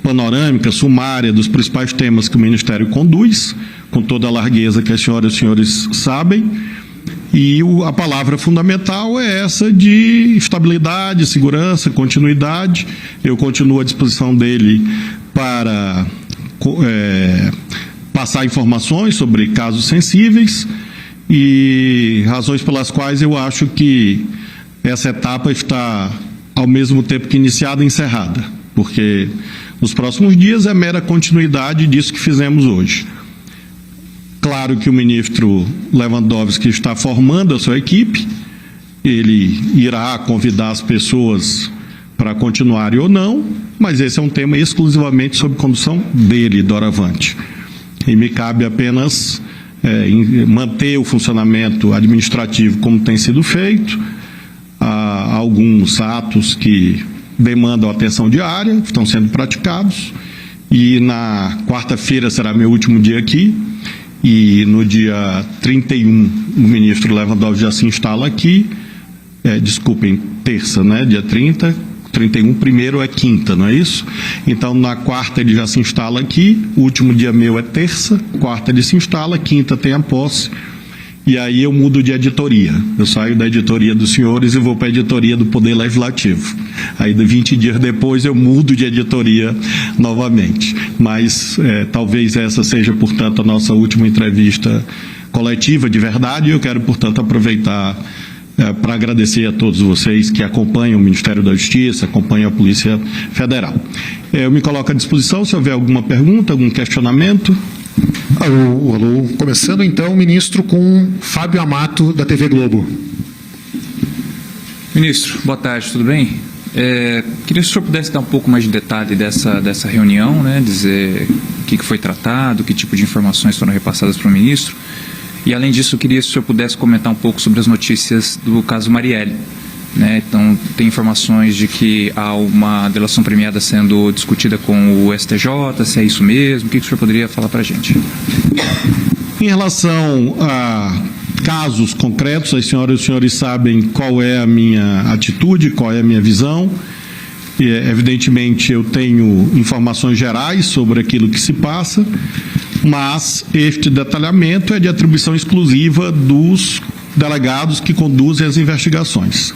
panorâmica, sumária dos principais temas que o Ministério conduz, com toda a largueza que as senhoras e os senhores sabem. E a palavra fundamental é essa de estabilidade, segurança, continuidade. Eu continuo à disposição dele para passar informações sobre casos sensíveis e razões pelas quais eu acho que essa etapa está, ao mesmo tempo que iniciada, encerrada, porque nos próximos dias é mera continuidade disso que fizemos hoje. Claro que o ministro Lewandowski está formando a sua equipe, ele irá convidar as pessoas para continuarem ou não, mas esse é um tema exclusivamente sob condução dele, doravante. E me cabe apenas manter o funcionamento administrativo como tem sido feito. Há alguns atos que demandam atenção diária, que estão sendo praticados, e na quarta-feira será meu último dia aqui, e no dia 31 o ministro Lewandowski já se instala aqui, desculpem, terça, né, dia 31, primeiro é quinta, não é isso? Então, na quarta ele já se instala aqui, o último dia meu é terça, quarta ele se instala, quinta tem a posse, e aí eu mudo de editoria. Eu saio da editoria dos senhores e vou para a editoria do Poder Legislativo. Aí, 20 dias depois, eu mudo de editoria novamente. Mas talvez essa seja, portanto, a nossa última entrevista coletiva de verdade, e eu quero, portanto, aproveitar para agradecer a todos vocês que acompanham o Ministério da Justiça, acompanham a Polícia Federal. Eu me coloco à disposição se houver alguma pergunta, algum questionamento. Alô, alô. Começando então, ministro, com Fábio Amato, da TV Globo. Ministro, boa tarde, tudo bem? Queria que o senhor pudesse dar um pouco mais de detalhe dessa reunião, né, dizer o que foi tratado, que tipo de informações foram repassadas para o ministro. E, além disso, eu queria que o senhor pudesse comentar um pouco sobre as notícias do caso Marielle. Né? Então, tem informações de que há uma delação premiada sendo discutida com o STJ, se é isso mesmo, o que o senhor poderia falar para a gente? Em relação a casos concretos, as senhoras e os senhores sabem qual é a minha atitude, qual é a minha visão. Evidentemente, eu tenho informações gerais sobre aquilo que se passa, mas este detalhamento é de atribuição exclusiva dos delegados que conduzem as investigações.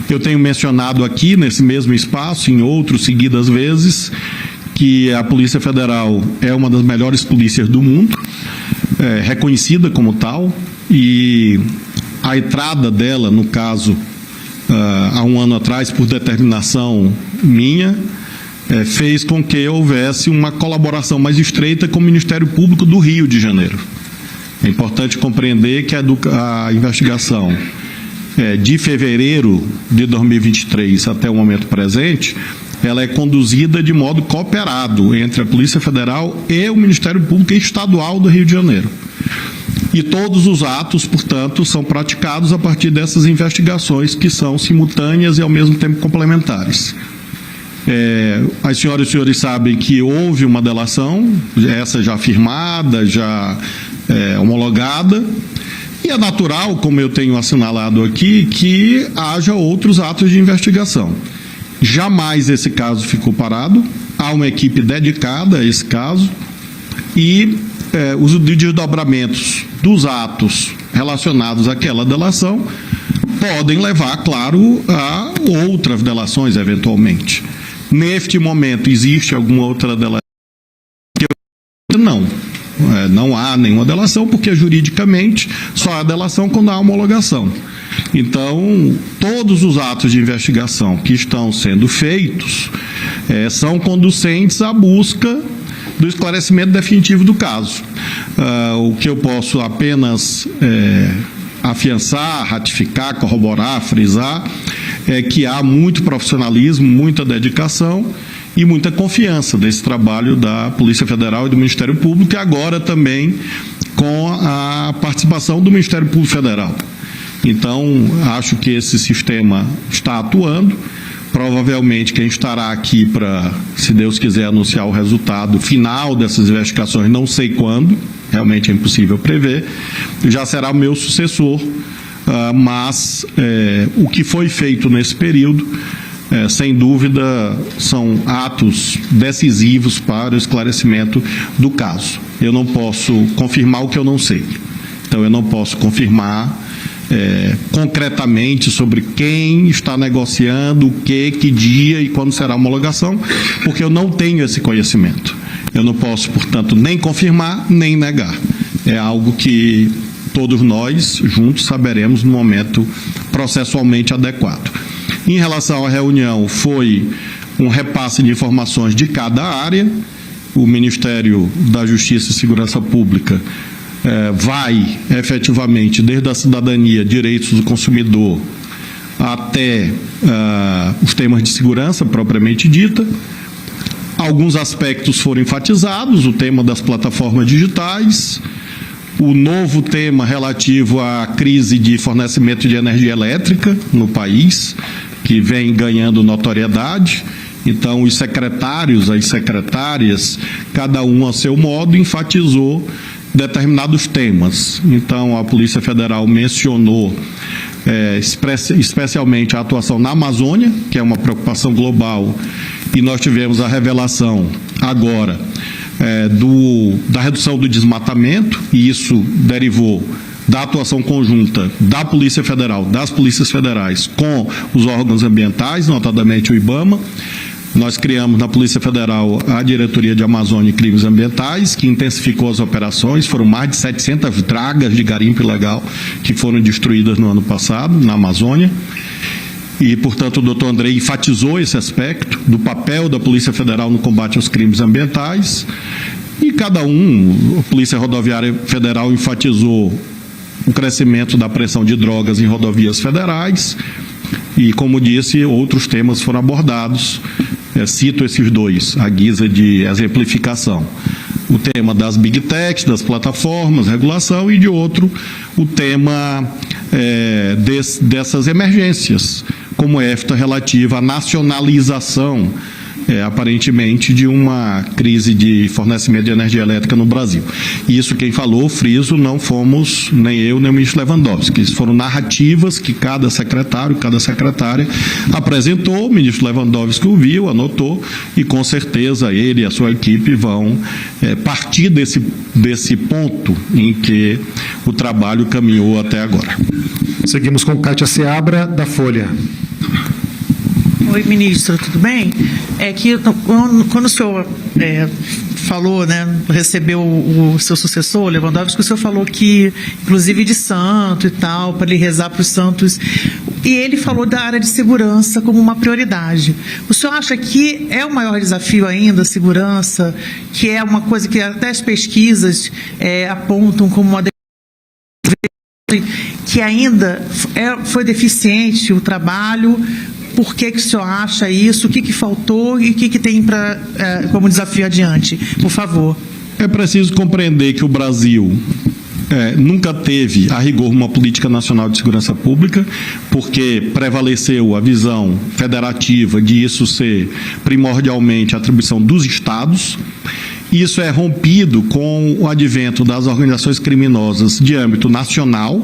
Eu tenho mencionado aqui, nesse mesmo espaço, em outros seguidas vezes, que a Polícia Federal é uma das melhores polícias do mundo, reconhecida como tal, e a entrada dela, no caso, há um ano atrás, por determinação minha, fez com que houvesse uma colaboração mais estreita com o Ministério Público do Rio de Janeiro. É importante compreender que a investigação de fevereiro de 2023 até o momento presente, ela é conduzida de modo cooperado entre a Polícia Federal e o Ministério Público Estadual do Rio de Janeiro. E todos os atos, portanto, são praticados a partir dessas investigações que são simultâneas e ao mesmo tempo complementares. As senhoras e senhores sabem que houve uma delação, essa já firmada, já homologada, e é natural, como eu tenho assinalado aqui, que haja outros atos de investigação. Jamais esse caso ficou parado, há uma equipe dedicada a esse caso, e os desdobramentos dos atos relacionados àquela delação podem levar, claro, a outras delações, eventualmente. Neste momento, existe alguma outra delação? Não. Não há nenhuma delação, porque juridicamente só há delação quando há homologação. Então, todos os atos de investigação que estão sendo feitos são conducentes à busca do esclarecimento definitivo do caso. O que eu posso apenas afiançar, ratificar, corroborar, frisar, é que há muito profissionalismo, muita dedicação e muita confiança desse trabalho da Polícia Federal e do Ministério Público, e agora também com a participação do Ministério Público Federal. Então, acho que esse sistema está atuando. Provavelmente quem estará aqui para, se Deus quiser, anunciar o resultado final dessas investigações, não sei quando, realmente é impossível prever, já será o meu sucessor, mas o que foi feito nesse período sem dúvida, são atos decisivos para o esclarecimento do caso. Eu não posso confirmar o que eu não sei. Então, eu não posso confirmar concretamente sobre quem está negociando, o que dia e quando será a homologação, porque eu não tenho esse conhecimento. Eu não posso, portanto, nem confirmar, nem negar. É algo que todos nós, juntos, saberemos no momento processualmente adequado. Em relação à reunião, foi um repasse de informações de cada área. O Ministério da Justiça e Segurança Pública vai, efetivamente, desde a cidadania, direitos do consumidor, até os temas de segurança, propriamente dita. Alguns aspectos foram enfatizados, o tema das plataformas digitais, o novo tema relativo à crise de fornecimento de energia elétrica no país, que vem ganhando notoriedade. Então, os secretários, as secretárias, cada um a seu modo, enfatizou determinados temas. Então, a Polícia Federal mencionou especialmente a atuação na Amazônia, que é uma preocupação global, e nós tivemos a revelação agora da redução do desmatamento, e isso derivou da atuação conjunta da Polícia Federal, das polícias federais com os órgãos ambientais, notadamente o IBAMA. Nós criamos na Polícia Federal a Diretoria de Amazônia e Crimes Ambientais, que intensificou as operações. Foram mais de 700 dragas de garimpo ilegal que foram destruídas no ano passado, na Amazônia. E, portanto, o doutor Andrei enfatizou esse aspecto do papel da Polícia Federal no combate aos crimes ambientais. E cada a Polícia Rodoviária Federal enfatizou o crescimento da pressão de drogas em rodovias federais. E, como disse, outros temas foram abordados. Cito esses dois, à guisa de exemplificação. O tema das Big Techs, das plataformas, regulação, e de outro, o tema dessas emergências, como esta relativa à nacionalização, aparentemente, de uma crise de fornecimento de energia elétrica no Brasil. E isso quem falou, friso, não fomos nem eu, nem o ministro Lewandowski. Isso foram narrativas que cada secretário, cada secretária apresentou, o ministro Lewandowski ouviu, anotou, e com certeza ele e a sua equipe vão partir desse ponto em que o trabalho caminhou até agora. Seguimos com Kátia Seabra, da Folha. Oi, ministro, tudo bem? É que quando o senhor falou, né, recebeu o seu sucessor, Lewandowski, o senhor falou que, inclusive de santo e tal, para ele rezar para os santos, e ele falou da área de segurança como uma prioridade. O senhor acha que é o maior desafio ainda, a segurança, que é uma coisa que até as pesquisas apontam como uma que ainda foi deficiente o trabalho? Por que o senhor acha isso? O que faltou e o que tem como desafio adiante? Por favor. É preciso compreender que o Brasil nunca teve, a rigor, uma política nacional de segurança pública, porque prevaleceu a visão federativa de isso ser primordialmente a atribuição dos estados. Isso é rompido com o advento das organizações criminosas de âmbito nacional,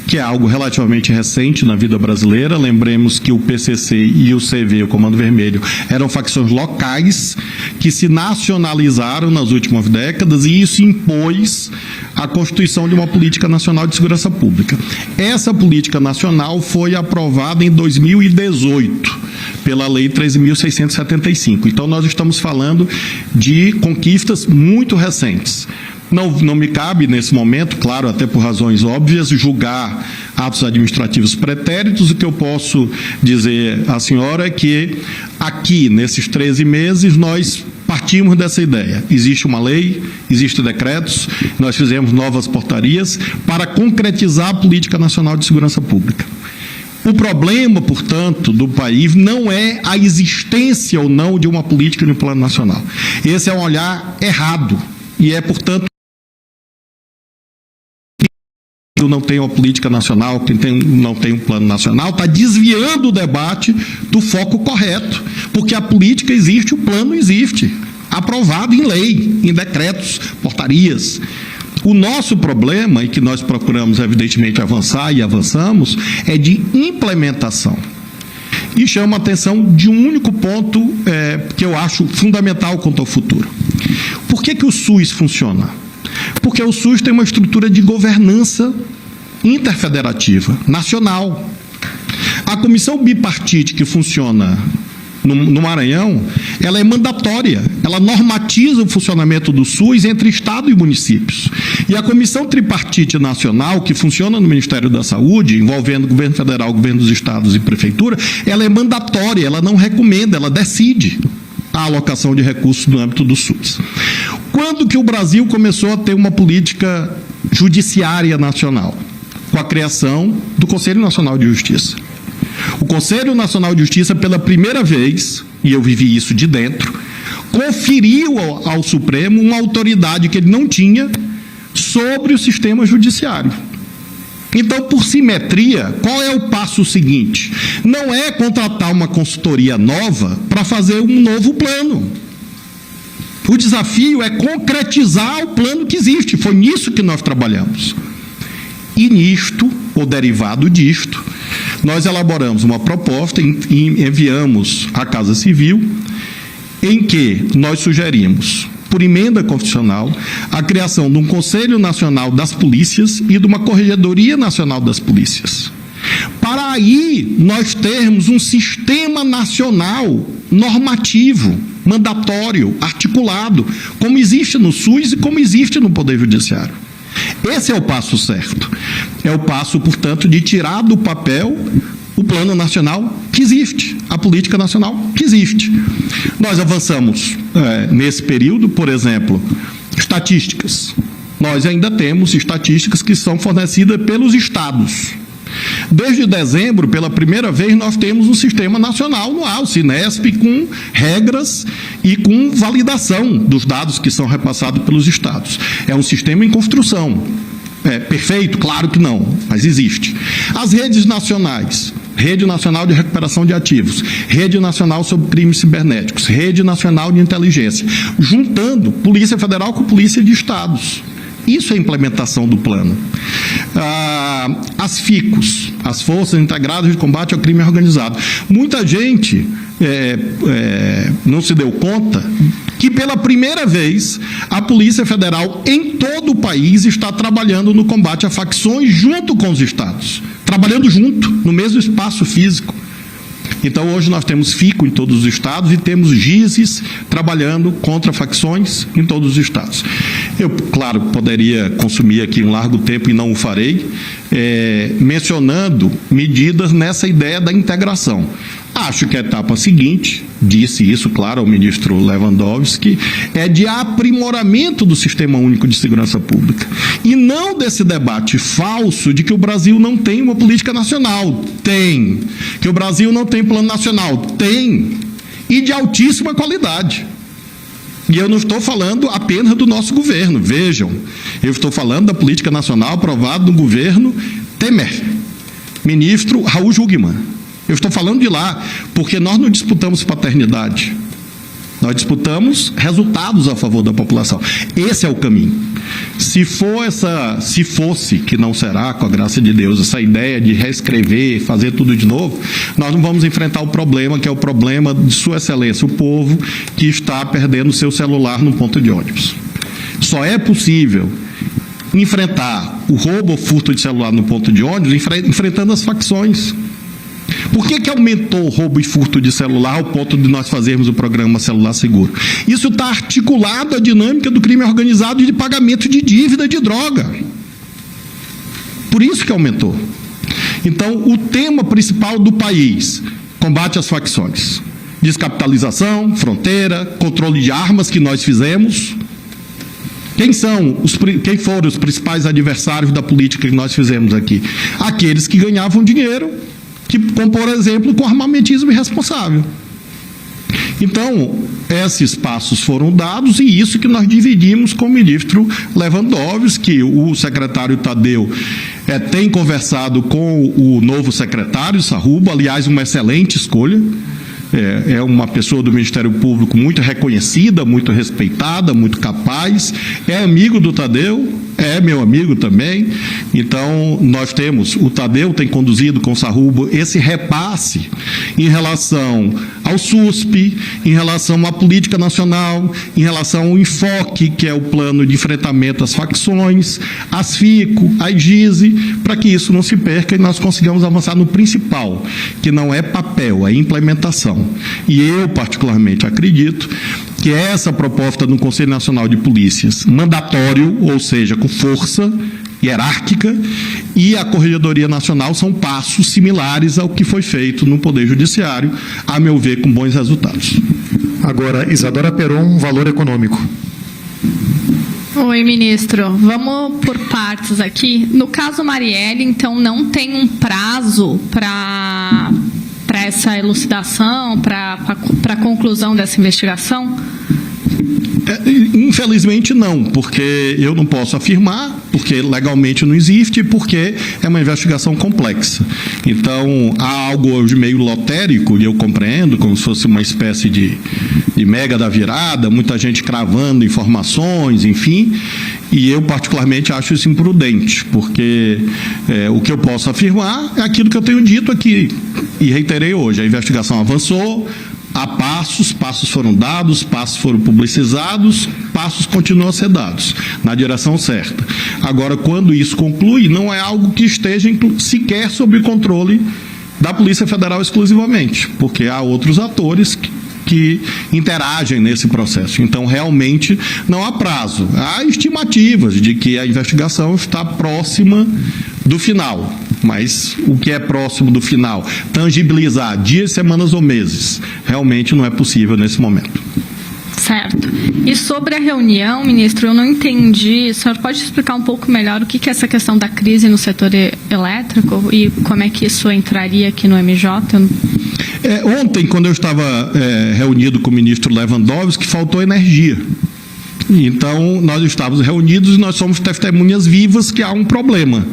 que é algo relativamente recente na vida brasileira. Lembremos que o PCC e o CV, o Comando Vermelho, eram facções locais que se nacionalizaram nas últimas décadas, e isso impôs a constituição de uma política nacional de segurança pública. Essa política nacional foi aprovada em 2018 pela Lei 13.675. Então, nós estamos falando de conquistas muito recentes. Não me cabe, nesse momento, claro, até por razões óbvias, julgar atos administrativos pretéritos. O que eu posso dizer à senhora é que aqui, nesses 13 meses, nós partimos dessa ideia. Existe uma lei, existem decretos, nós fizemos novas portarias para concretizar a Política Nacional de Segurança Pública. O problema, portanto, do país não é a existência ou não de uma política no plano nacional. Esse é um olhar errado e portanto, não tem uma política nacional, quem não tem um plano nacional, está desviando o debate do foco correto, porque a política existe, o plano existe, aprovado em lei, em decretos, portarias. O nosso problema, e que nós procuramos, evidentemente, avançar e avançamos, é de implementação. e chamo a atenção de um único ponto que eu acho fundamental quanto ao futuro. Por que o SUS funciona? Porque o SUS tem uma estrutura de governança interfederativa, nacional. A comissão bipartite que funciona no Maranhão, ela é mandatória, ela normatiza o funcionamento do SUS entre Estado e municípios. E a comissão tripartite nacional, que funciona no Ministério da Saúde, envolvendo governo federal, governo dos estados e prefeitura, ela é mandatória, ela não recomenda, ela decide a alocação de recursos no âmbito do SUS. Quando que o Brasil começou a ter uma política judiciária nacional? Com a criação do Conselho Nacional de Justiça. O Conselho Nacional de Justiça, pela primeira vez, e eu vivi isso de dentro, conferiu ao Supremo uma autoridade que ele não tinha sobre o sistema judiciário. Então, por simetria, qual é o passo seguinte? Não é contratar uma consultoria nova para fazer um novo plano. O desafio é concretizar o plano que existe. Foi nisso que nós trabalhamos. E nisto, ou derivado disto, nós elaboramos uma proposta e enviamos à Casa Civil, em que nós sugerimos, por emenda constitucional, a criação de um Conselho Nacional das Polícias e de uma Corregedoria Nacional das Polícias. Para aí nós termos um sistema nacional normativo, mandatório, articulado, como existe no SUS e como existe no Poder Judiciário. Esse é o passo certo. É o passo, portanto, de tirar do papel o plano nacional que existe, a política nacional que existe. Nós avançamos nesse período, por exemplo, estatísticas. Nós ainda temos estatísticas que são fornecidas pelos estados. Desde dezembro, pela primeira vez, nós temos um sistema nacional no ar, o Cinesp, com regras e com validação dos dados que são repassados pelos estados. É um sistema em construção. É perfeito? Claro que não, mas existe. As redes nacionais, Rede Nacional de Recuperação de Ativos, Rede Nacional sobre Crimes Cibernéticos, Rede Nacional de Inteligência, juntando Polícia Federal com Polícia de Estados. Isso é a implementação do plano. As FICOS, as Forças Integradas de Combate ao Crime Organizado. Muita gente não se deu conta que, pela primeira vez, a Polícia Federal em todo o país está trabalhando no combate a facções junto com os estados. Trabalhando junto, no mesmo espaço físico. Então, hoje nós temos FICO em todos os estados e temos GISES trabalhando contra facções em todos os estados. Eu, claro, poderia consumir aqui um largo tempo e não o farei, mencionando medidas nessa ideia da integração. Acho que a etapa seguinte, disse isso, claro, ao ministro Lewandowski, é de aprimoramento do Sistema Único de Segurança Pública. E não desse debate falso de que o Brasil não tem uma política nacional. Tem. Que o Brasil não tem plano nacional. Tem. E de altíssima qualidade. E eu não estou falando apenas do nosso governo. Vejam, eu estou falando da política nacional aprovada no governo Temer. Ministro Raul Jungmann. Eu estou falando de lá, porque nós não disputamos paternidade. Nós disputamos resultados a favor da população. Esse é o caminho. Se fosse, que não será, com a graça de Deus, essa ideia de reescrever, fazer tudo de novo, nós não vamos enfrentar o problema, que é o problema de Sua Excelência, o povo que está perdendo o seu celular no ponto de ônibus. Só é possível enfrentar o roubo ou furto de celular no ponto de ônibus enfrentando as facções. Por que aumentou o roubo e furto de celular ao ponto de nós fazermos o programa Celular Seguro? Isso está articulado à dinâmica do crime organizado e de pagamento de dívida de droga. Por isso que aumentou. Então, o tema principal do país, combate às facções. Descapitalização, fronteira, controle de armas que nós fizemos. Quem foram os principais adversários da política que nós fizemos aqui? Aqueles que ganhavam dinheiro, como, por exemplo, com armamentismo irresponsável. Então, esses passos foram dados e isso que nós dividimos com o ministro Lewandowski. O secretário Tadeu tem conversado com o novo secretário, Sarrubo, aliás, uma excelente escolha. É uma pessoa do Ministério Público muito reconhecida, muito respeitada, muito capaz, é amigo do Tadeu, é meu amigo também. Então, nós temos, o Tadeu tem conduzido com o Sarrubo esse repasse em relação ao SUSP, em relação à política nacional, em relação ao enfoque, que é o plano de enfrentamento às facções, às FICO, à IGISE, para que isso não se perca e nós consigamos avançar no principal, que não é papel, é implementação. E eu, particularmente, acredito que essa proposta no Conselho Nacional de Polícias, mandatório, ou seja, com força hierárquica, e a Corregedoria Nacional são passos similares ao que foi feito no Poder Judiciário, a meu ver, com bons resultados. Agora, Isadora Peron, valor econômico. Oi, ministro. Vamos por partes aqui. No caso Marielle, então, não tem um prazo para essa elucidação, para a conclusão dessa investigação? Infelizmente não, porque eu não posso afirmar, porque legalmente não existe e porque é uma investigação complexa. Então, há algo hoje meio lotérico, e eu compreendo, como se fosse uma espécie de mega da virada, muita gente cravando informações, enfim, e eu particularmente acho isso imprudente, porque o que eu posso afirmar é aquilo que eu tenho dito aqui, e reiterei hoje, a investigação avançou, há passos foram dados, passos foram publicizados, passos continuam a ser dados, na direção certa. Agora, quando isso conclui, não é algo que esteja sequer sob controle da Polícia Federal exclusivamente, porque há outros atores que interagem nesse processo. Então, realmente, não há prazo. Há estimativas de que a investigação está próxima do final. Mas o que é próximo do final? Tangibilizar dias, semanas ou meses, realmente não é possível nesse momento. Certo. E sobre a reunião, ministro, eu não entendi. O senhor pode explicar um pouco melhor o que é essa questão da crise no setor elétrico e como é que isso entraria aqui no MJ? Ontem, quando eu estava reunido com o ministro Lewandowski, faltou energia. Então, nós estávamos reunidos e nós somos testemunhas vivas que há um problema.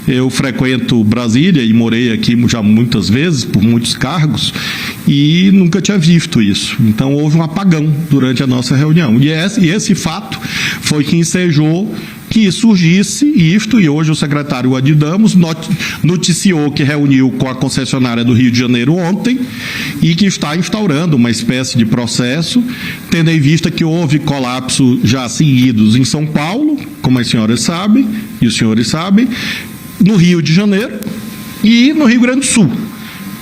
Eu frequento Brasília e morei aqui já muitas vezes, por muitos cargos, e nunca tinha visto isso. Então, houve um apagão durante a nossa reunião. E esse fato foi que ensejou que surgisse isto, e hoje o secretário Adi Damos noticiou que reuniu com a concessionária do Rio de Janeiro ontem e que está instaurando uma espécie de processo, tendo em vista que houve colapso já seguidos em São Paulo, como as senhoras sabem, e os senhores sabem, no Rio de Janeiro e no Rio Grande do Sul.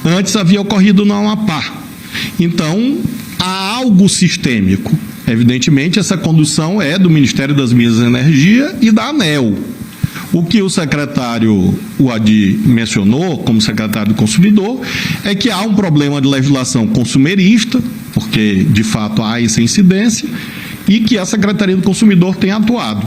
Antes havia ocorrido no Amapá. Então, há algo sistêmico. Evidentemente, essa condução é do Ministério das Minas e Energia e da ANEEL. O que o secretário Adi mencionou, como secretário do Consumidor, é que há um problema de legislação consumerista, porque, de fato, há essa incidência, e que a Secretaria do Consumidor tem atuado.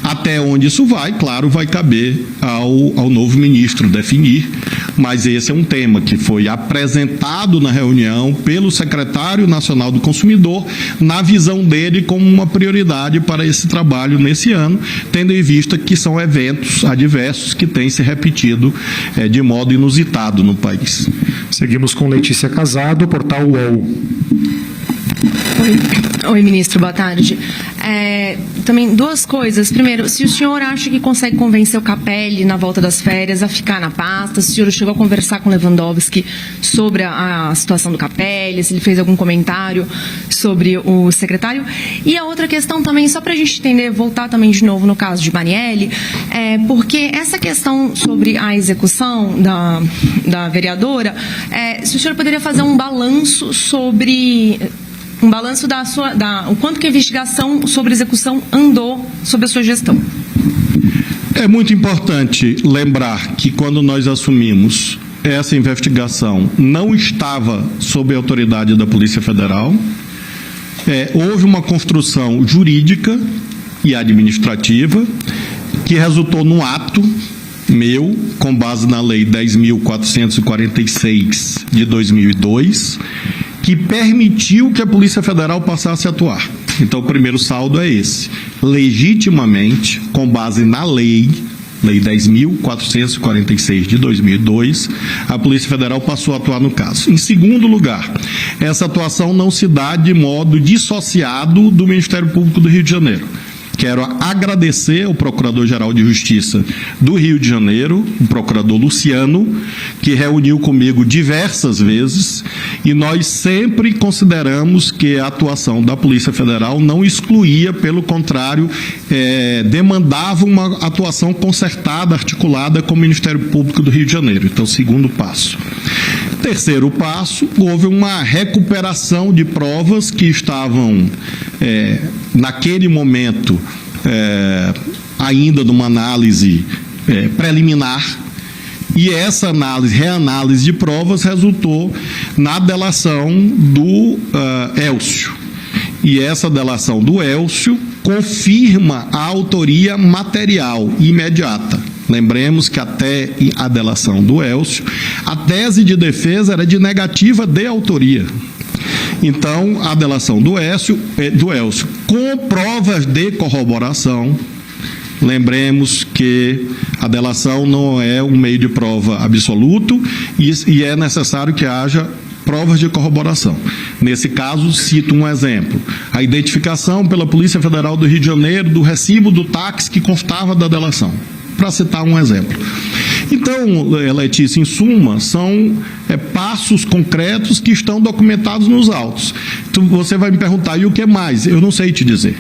Até onde isso vai, claro, vai caber ao novo ministro definir, mas esse é um tema que foi apresentado na reunião pelo secretário nacional do Consumidor, na visão dele como uma prioridade para esse trabalho nesse ano, tendo em vista que são eventos adversos que têm se repetido de modo inusitado no país. Seguimos com Letícia Casado, portal UOL. Oi, ministro, boa tarde. Também duas coisas. Primeiro, se o senhor acha que consegue convencer o Capelli, na volta das férias, a ficar na pasta, se o senhor chegou a conversar com o Lewandowski sobre a situação do Capelli, se ele fez algum comentário sobre o secretário. E a outra questão também, só para a gente entender, voltar também de novo no caso de Marielle, porque essa questão sobre a execução da vereadora, se o senhor poderia fazer um balanço sobre... o quanto que a investigação sobre execução andou sob a sua gestão. É muito importante lembrar que quando nós assumimos essa investigação não estava sob a autoridade da Polícia Federal, houve uma construção jurídica e administrativa que resultou num ato meu, com base na Lei 10.446 de 2002, que permitiu que a Polícia Federal passasse a atuar. Então, o primeiro saldo é esse. Legitimamente, com base na Lei 10.446 de 2002, a Polícia Federal passou a atuar no caso. Em segundo lugar, essa atuação não se dá de modo dissociado do Ministério Público do Rio de Janeiro. Quero agradecer ao Procurador-Geral de Justiça do Rio de Janeiro, o Procurador Luciano, que reuniu comigo diversas vezes, e nós sempre consideramos que a atuação da Polícia Federal não excluía, pelo contrário, demandava uma atuação concertada, articulada com o Ministério Público do Rio de Janeiro. Então, segundo passo. Terceiro passo, houve uma recuperação de provas que estavam, naquele momento, ainda numa análise preliminar, e essa reanálise de provas resultou na delação do Elcio. E essa delação do Elcio confirma a autoria material imediata. Lembremos que até a delação do Elcio, a tese de defesa era de negativa de autoria. Então, a delação do Elcio, com provas de corroboração, lembremos que a delação não é um meio de prova absoluto e é necessário que haja provas de corroboração. Nesse caso, cito um exemplo. A identificação pela Polícia Federal do Rio de Janeiro do recibo do táxi que constava da delação, para citar um exemplo. Então, Letícia, em suma, são passos concretos que estão documentados nos autos. Então, você vai me perguntar, e o que mais? Eu não sei te dizer,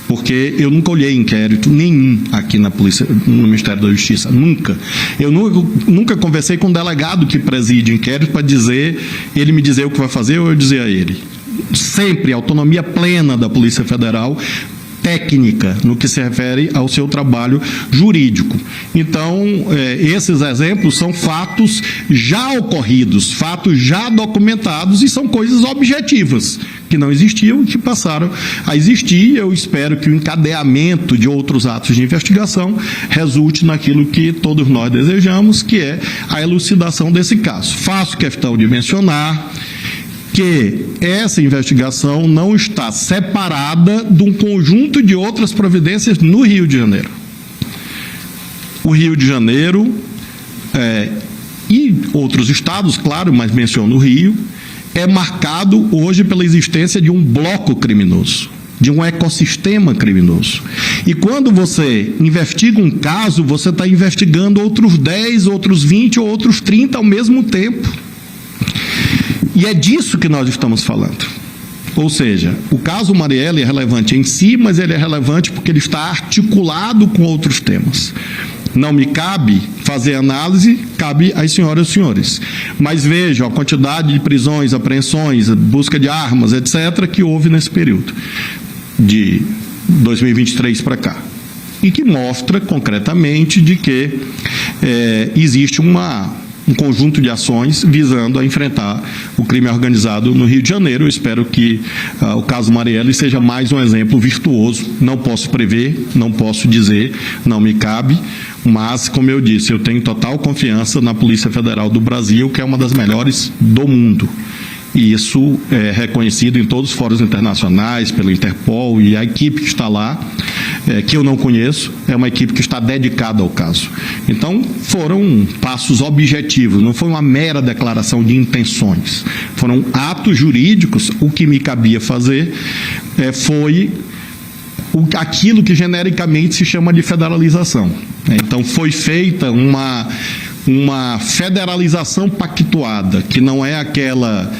porque eu nunca olhei inquérito nenhum aqui na Polícia, no Ministério da Justiça, nunca. Eu nunca conversei com um delegado que preside inquérito para ele me dizer o que vai fazer ou eu dizer a ele. Sempre autonomia plena da Polícia Federal, técnica, no que se refere ao seu trabalho jurídico. Então, esses exemplos são fatos já ocorridos, fatos já documentados e são coisas objetivas, que não existiam e que passaram a existir. Eu espero que o encadeamento de outros atos de investigação resulte naquilo que todos nós desejamos, que é a elucidação desse caso. Faço questão de mencionar que essa investigação não está separada de um conjunto de outras providências no Rio de Janeiro. O Rio de Janeiro e outros estados, claro, mas menciono o Rio, é marcado hoje pela existência de um bloco criminoso, de um ecossistema criminoso. E quando você investiga um caso, você está investigando outros 10, outros 20 ou outros 30 ao mesmo tempo. E é disso que nós estamos falando. Ou seja, o caso Marielle é relevante em si, mas ele é relevante porque ele está articulado com outros temas. Não me cabe fazer análise, cabe às senhoras e senhores. Mas vejam a quantidade de prisões, apreensões, busca de armas, etc., que houve nesse período, de 2023 para cá. E que mostra concretamente de que existe um conjunto de ações visando a enfrentar o crime organizado no Rio de Janeiro. Eu espero que o caso Marielle seja mais um exemplo virtuoso. Não posso prever, não posso dizer, não me cabe, mas, como eu disse, eu tenho total confiança na Polícia Federal do Brasil, que é uma das melhores do mundo. E isso é reconhecido em todos os fóruns internacionais, pelo Interpol, e a equipe que está lá, que eu não conheço, é uma equipe que está dedicada ao caso. Então, foram passos objetivos, não foi uma mera declaração de intenções. Foram atos jurídicos. O que me cabia fazer foi aquilo que genericamente se chama de federalização. Então, foi feita uma federalização pactuada, que não é aquela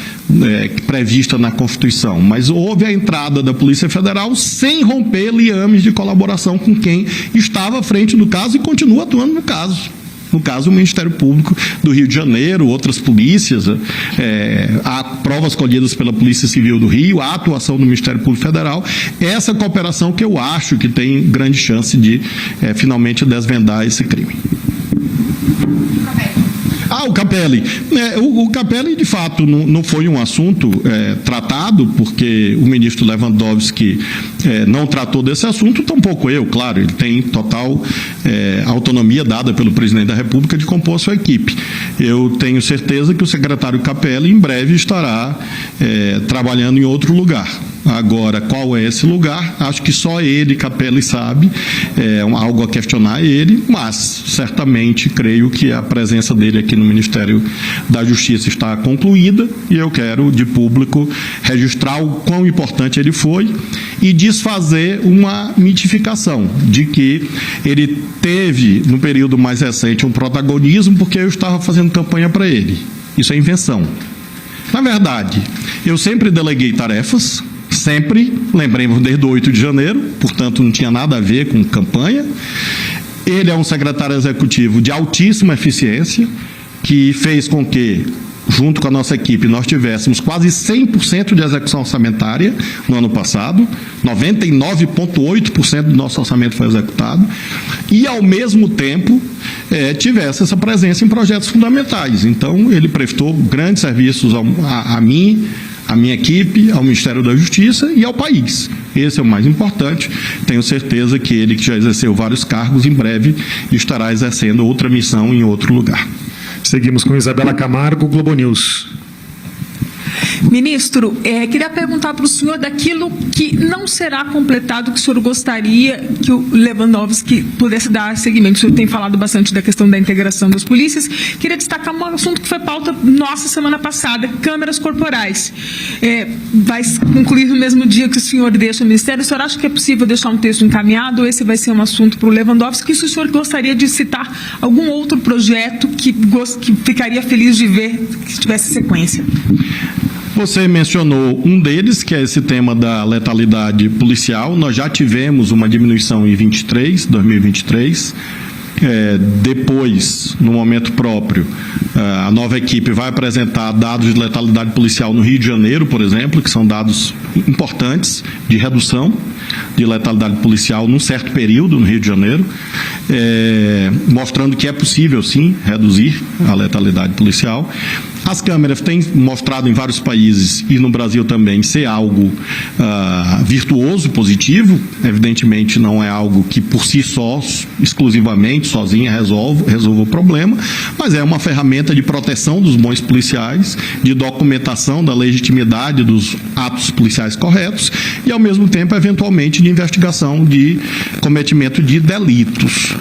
prevista na Constituição, mas houve a entrada da Polícia Federal sem romper liames de colaboração com quem estava à frente do caso e continua atuando no caso. No caso, o Ministério Público do Rio de Janeiro, outras polícias, há provas colhidas pela Polícia Civil do Rio, a atuação do Ministério Público Federal, essa cooperação que eu acho que tem grande chance de finalmente desvendar esse crime. O Capelli. O Capelli, de fato, não foi um assunto tratado, porque o ministro Lewandowski não tratou desse assunto, tampouco eu, claro, ele tem total autonomia dada pelo presidente da República de compor a sua equipe. Eu tenho certeza que o secretário Capelli, em breve, estará trabalhando em outro lugar. Agora, qual é esse lugar? Acho que só ele, Capelli, sabe, algo a questionar ele, mas certamente creio que a presença dele aqui no Ministério da Justiça está concluída e eu quero, de público, registrar o quão importante ele foi e desfazer uma mitificação de que ele teve, no período mais recente, um protagonismo porque eu estava fazendo campanha para ele. Isso é invenção. Na verdade, eu sempre deleguei tarefas, sempre, lembremos, desde o 8 de janeiro, portanto não tinha nada a ver com campanha. Ele é um secretário executivo de altíssima eficiência, que fez com que, junto com a nossa equipe, nós tivéssemos quase 100% de execução orçamentária no ano passado, 99,8% do nosso orçamento foi executado, e, ao mesmo tempo, tivesse essa presença em projetos fundamentais. Então, ele prestou grandes serviços a mim, à minha equipe, ao Ministério da Justiça e ao país. Esse é o mais importante. Tenho certeza que ele, que já exerceu vários cargos, em breve estará exercendo outra missão em outro lugar. Seguimos com Isabela Camargo, Globo News. Ministro, queria perguntar para o senhor daquilo que não será completado, que o senhor gostaria que o Lewandowski pudesse dar seguimento. O senhor tem falado bastante da questão da integração das polícias. Queria destacar um assunto que foi pauta nossa semana passada, câmeras corporais. Vai concluir no mesmo dia que o senhor deixa o Ministério. O senhor acha que é possível deixar um texto encaminhado ou esse vai ser um assunto para o Lewandowski? Se o senhor gostaria de citar algum outro projeto que ficaria feliz de ver que tivesse sequência? Você mencionou um deles, que é esse tema da letalidade policial. Nós já tivemos uma diminuição em 2023. Depois, no momento próprio, a nova equipe vai apresentar dados de letalidade policial no Rio de Janeiro, por exemplo, que são dados importantes de redução de letalidade policial num certo período no Rio de Janeiro, mostrando que é possível, sim, reduzir a letalidade policial. As câmeras têm mostrado em vários países e no Brasil também ser algo virtuoso, positivo. Evidentemente não é algo que por si só, exclusivamente, sozinha, resolva o problema, mas é uma ferramenta de proteção dos bons policiais, de documentação da legitimidade dos atos policiais corretos e, ao mesmo tempo, eventualmente, de investigação de cometimento de delitos.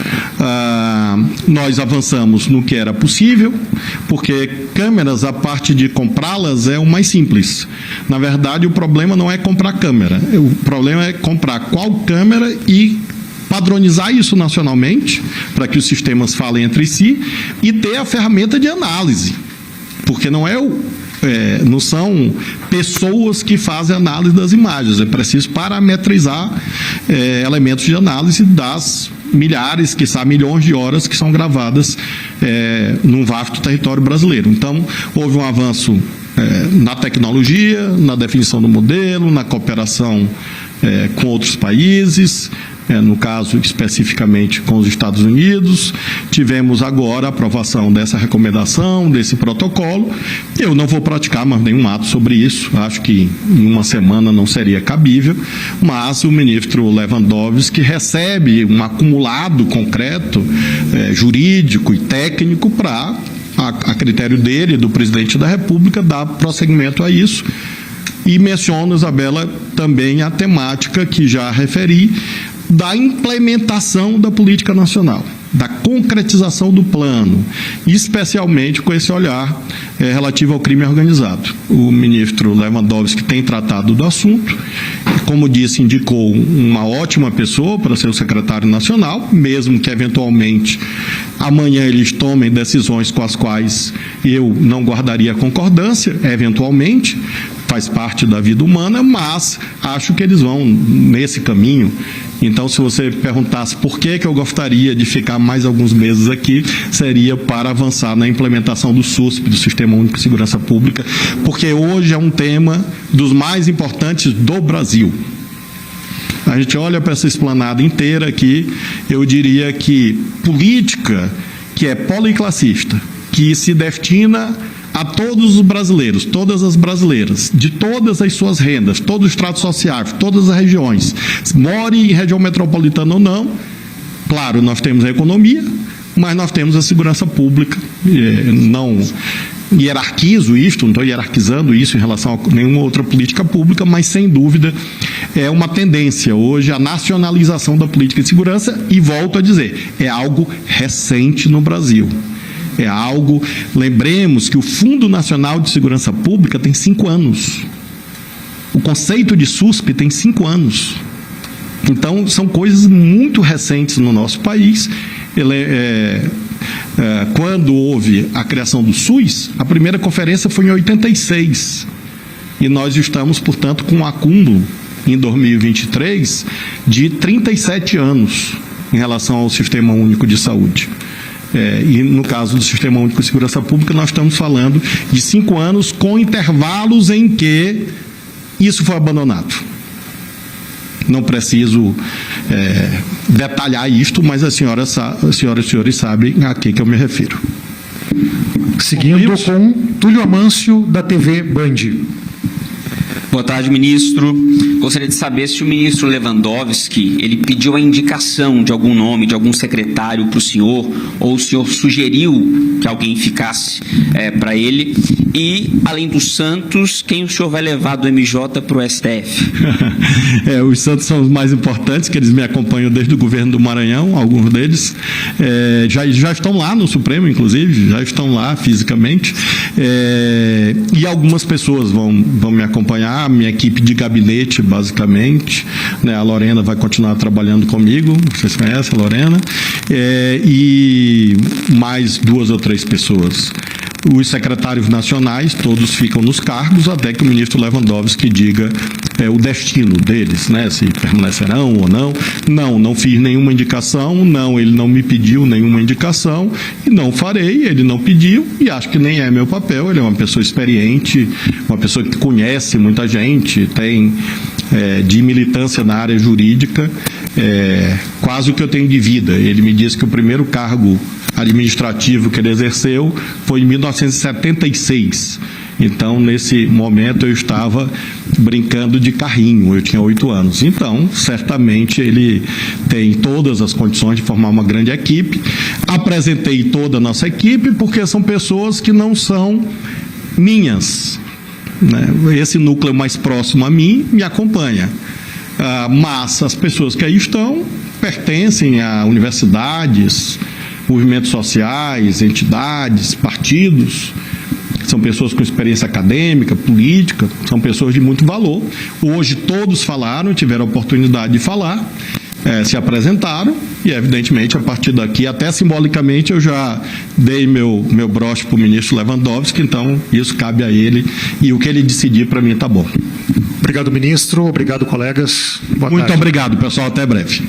Nós avançamos no que era possível, porque câmeras, a parte de comprá-las é o mais simples. Na verdade, o problema não é comprar câmera, o problema é comprar qual câmera e padronizar isso nacionalmente, para que os sistemas falem entre si, e ter a ferramenta de análise, porque não são pessoas que fazem análise das imagens, é preciso parametrizar elementos de análise das milhares, quiçá milhões de horas que são gravadas num vasto território brasileiro. Então, houve um avanço na tecnologia, na definição do modelo, na cooperação com outros países, no caso especificamente com os Estados Unidos. Tivemos agora a aprovação dessa recomendação, desse protocolo. Eu não vou praticar mais nenhum ato sobre isso, acho que em uma semana não seria cabível, mas o ministro Lewandowski recebe um acumulado concreto, jurídico e técnico para, a critério dele, do presidente da República, dar prosseguimento a isso. E menciono, Isabela, também a temática que já referi, da implementação da política nacional, da concretização do plano, especialmente com esse olhar relativo ao crime organizado. O ministro Lewandowski tem tratado do assunto, como disse, indicou uma ótima pessoa para ser o secretário nacional, mesmo que eventualmente amanhã eles tomem decisões com as quais eu não guardaria concordância, eventualmente, faz parte da vida humana, mas acho que eles vão nesse caminho. Então, se você perguntasse por que eu gostaria de ficar mais alguns meses aqui, seria para avançar na implementação do SUSP, do Sistema Único de Segurança Pública, porque hoje é um tema dos mais importantes do Brasil. A gente olha para essa esplanada inteira aqui, eu diria que política que é policlassista, que se destina a todos os brasileiros, todas as brasileiras, de todas as suas rendas, todos os estratos sociais, todas as regiões, more em região metropolitana ou não. Claro, nós temos a economia, mas nós temos a segurança pública, não hierarquizo isto, não estou hierarquizando isso em relação a nenhuma outra política pública, mas sem dúvida é uma tendência hoje a nacionalização da política de segurança, e volto a dizer, é algo recente no Brasil. É algo, lembremos que o Fundo Nacional de Segurança Pública tem 5 anos. O conceito de SUSP tem 5 anos. Então, são coisas muito recentes no nosso país. Quando houve a criação do SUS, a primeira conferência foi em 86. E nós estamos, portanto, com um acúmulo em 2023 de 37 anos em relação ao Sistema Único de Saúde. E no caso do Sistema Único de Segurança Pública, nós estamos falando de 5 anos com intervalos em que isso foi abandonado. Não preciso detalhar isto, mas as senhoras e os senhores sabem a que eu me refiro. Seguindo com Túlio Amâncio, da TV Band. Boa tarde, ministro. Gostaria de saber se o ministro Lewandowski ele pediu a indicação de algum nome, de algum secretário para o senhor, ou o senhor sugeriu que alguém ficasse para ele. E, além dos Santos, quem o senhor vai levar do MJ para o STF? Os Santos são os mais importantes, que eles me acompanham desde o governo do Maranhão, alguns deles. Já estão lá no Supremo, inclusive, já estão lá fisicamente. E algumas pessoas vão me acompanhar, minha equipe de gabinete, basicamente, né? A Lorena vai continuar trabalhando comigo, vocês conhecem a Lorena, e mais 2 ou 3 pessoas. Os secretários nacionais, todos ficam nos cargos até que o ministro Lewandowski diga o destino deles, né? Se permanecerão ou não. Não fiz nenhuma indicação, ele não me pediu nenhuma indicação e não farei, ele não pediu e acho que nem é meu papel. Ele é uma pessoa experiente, uma pessoa que conhece muita gente, tem de militância na área jurídica, quase o que eu tenho de vida. Ele me disse que o primeiro cargo administrativo que ele exerceu foi em 1976. Então, nesse momento, eu estava brincando de carrinho, eu tinha 8 anos. Então, certamente, ele tem todas as condições de formar uma grande equipe. Apresentei toda a nossa equipe, porque são pessoas que não são minhas, né? Esse núcleo mais próximo a mim me acompanha. Mas as pessoas que aí estão pertencem a universidades, movimentos sociais, entidades, partidos, são pessoas com experiência acadêmica, política, são pessoas de muito valor. Hoje todos falaram, tiveram a oportunidade de falar, se apresentaram e, evidentemente, a partir daqui, até simbolicamente, eu já dei meu broche para o ministro Lewandowski, então isso cabe a ele e o que ele decidir, para mim, está bom. Obrigado, ministro. Obrigado, colegas. Boa Muito tarde. obrigado, pessoal. Até breve.